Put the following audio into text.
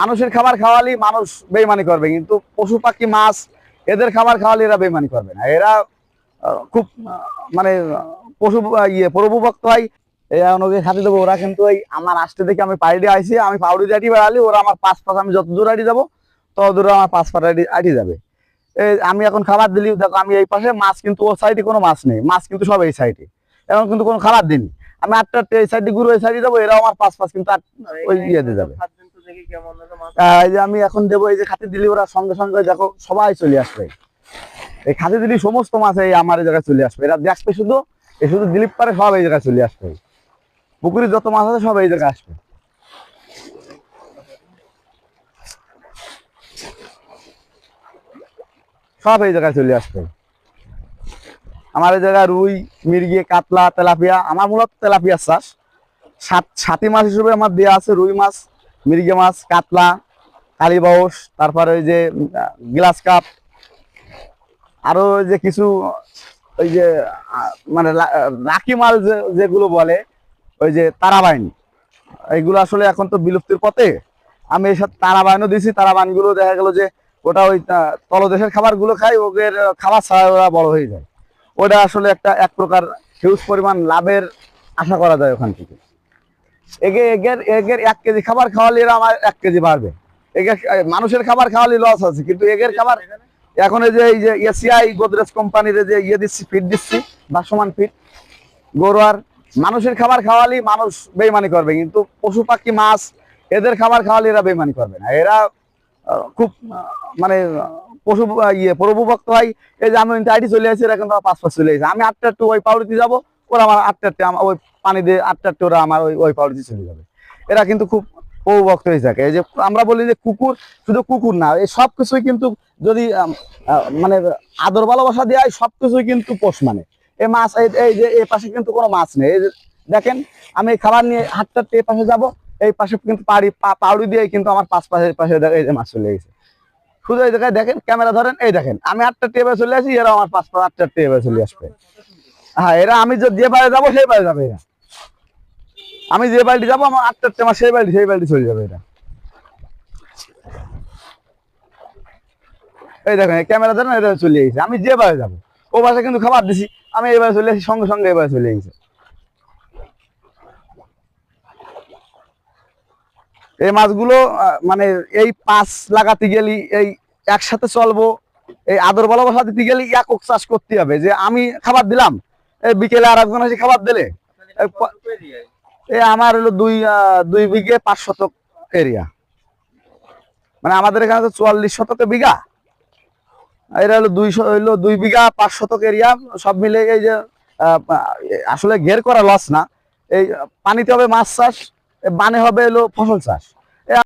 মানুষের খাবার খাওয়ালে মানুষ বেইমানি করবে, কিন্তু পশু পাখি মাছ এদের খাবার খাওয়ালে এরা বেইমানি করবে না। এরা খুব মানে পশু প্রভুভক্ত হয়। এই ওকে খাতে দেবো, ওরা কিন্তু ওই আমার আসতে দেখে আমি পাড়ি দিয়ে আইসি, আমি পাউডি দিয়ে আটি বেড়ালি, ওরা আমার পাঁচ পাশ, আমি যত দূর আটি যাবো তত দূরে আমার পাঁচ পাশ আটি যাবে। এই আমি এখন খাবার দিলি, দেখো আমি এই পাশে মাছ, কিন্তু ও সাইডে কোনো মাছ নেই, মাছ কিন্তু সব এই সাইডে, এখন কিন্তু কোনো খাবার দিইনি। আমি আটটা এই সাইডে ঘুরে ওই সাইডে যাবো, এরাও আমার পাঁচ পাশ কিন্তু ওই ইয়েতে যাবে। এই যে আমি এখন দেবো, এই যে খাতে দিলি ওরা সঙ্গে সঙ্গে দেখো সবাই চলে আসবে। এই খাতে দিলি সমস্ত মাছ এই আমার এই জায়গায় চলে আসবে, এরা দেখবে শুধু এই শুধু দিলীপ পারে সব এই জায়গায় চলে আসবে, পুকুরে যত মাছ আছে সব এই জায়গায় আসবে। সব এই জায়গায় চলে আসবে। আমার এই জায়গায় রুই, মির্গি, কাতলা, তেলাপিয়া, আমার মূলত তেলাপিয়ার চাষ। সাথী মাছ হিসেবে আমার দেওয়া আছে রুই মাছ, মির্গি মাছ, কাতলা, কালীবাউস, তারপরে ওই যে গ্লাস কাপ, আরো ওই যে কিছু ওই যে মানে রাখি মাল যেগুলো বলে, ওই যে তারাবাইন, এইগুলো আসলে এখন তো বিলুপ্তির পথে। আমি এই সাথে তারাবাইনও দিয়েছি। তারাবাইন গুলো দেখা গেল যে ওটা ওই তলদেশের খাবার গুলো খায়, ওদের খাবার ছাড়া ওরা বড় হয়ে যায়। ওটা আসলে এক প্রকার হিউজ পরিমাণ লাভের আশা করা যায় ওখান থেকে। এগের 1 কেজি খাবার খাওয়ালে এরা আমার 1 কেজি বাড়বে। মানুষের খাবার খাওয়ালে লস আছে, কিন্তু এগের খাবার এখন এই যে এসিআই গোদরেজ কোম্পানির যে দিচ্ছি, ফিড দিচ্ছি, বাসমান ফিড গরুয়ার। মানুষের খাবার খাওয়ালে মানুষ বেইমানি করবে, কিন্তু পশু পাখি মাছ এদের খাবার খাওয়ালে এরা বেইমানি করবে না। এরা খুব মানে পশু প্রভুভক্ত হয়। এই যে আমি আইটি চলে আসছি, এরা কিন্তু পাঁচ পাঁচ চলে আসছে। আমি 8টা একটু ওই পাউড়িতে যাবো, ওরা আমার 8টা ওই পানি দিয়ে 8টা একটু ওরা আমার ওই পাউড়িতে চলে যাবে। এরা কিন্তু খুব প্রভুভক্ত হয়ে থাকে। এই যে আমরা বলি যে কুকুর, শুধু কুকুর না, এই সব কিছুই কিন্তু যদি মানে আদর ভালোবাসা দেওয়া হয়, সবকিছুই কিন্তু পোষ মানে। এই মাছ এই যে এই পাশে কিন্তু কোনো মাছ নেই। এই যে দেখেন, আমি খাবার নিয়ে হাতটা এই পাশে যাবো, এই পাশে কিন্তু পাউড়ি দিয়ে কিন্তু আমার পাশের পাশে এই যে মাছ চলে গেছে। শুধু এই জায়গায় দেখেন, ক্যামেরা ধরেন, এই দেখেন আমি 8টা টেবে চলে আসি, এরা আমার 8টা টেবে চলে আসবে। হ্যাঁ, এরা আমি যে বাড়ি যাবো সেই বাড়ি যাবে। এরা আমি যে বাড়িতে যাবো, আমার 8টা টেমা সেই বাড়িতে চলে যাবে এরা। এই দেখেন ক্যামেরা ধরেন, এটা চলে গেছে। আমি যে বাড়ি যাবো ও বাসা কিন্তু খাবার দিছি, আমি এবারে চলে আসি, সঙ্গে সঙ্গে এবারে চলে গেছে। এই মাছগুলো মানে এই পাঁচ লাগাতে গেলি, এই একসাথে চলবো, এই আদর ভালোবাসা দিতে গেলে একক চাষ করতে হবে। যে আমি খাবার দিলাম, এই বিকেলে আর একজন এসে খাবার দিলে, এই আমার হলো 2 বিঘে 5 শতক এরিয়া। মানে আমাদের এখানে তো 44 শতকে বিঘা, এটা হলো 2 বিঘা 5 শতক এরিয়া। সব মিলে এই যে আসলে ঘের করা লস না। এই পানিতে হবে মাছ চাষ, বানে হবে হলো ফসল চাষ।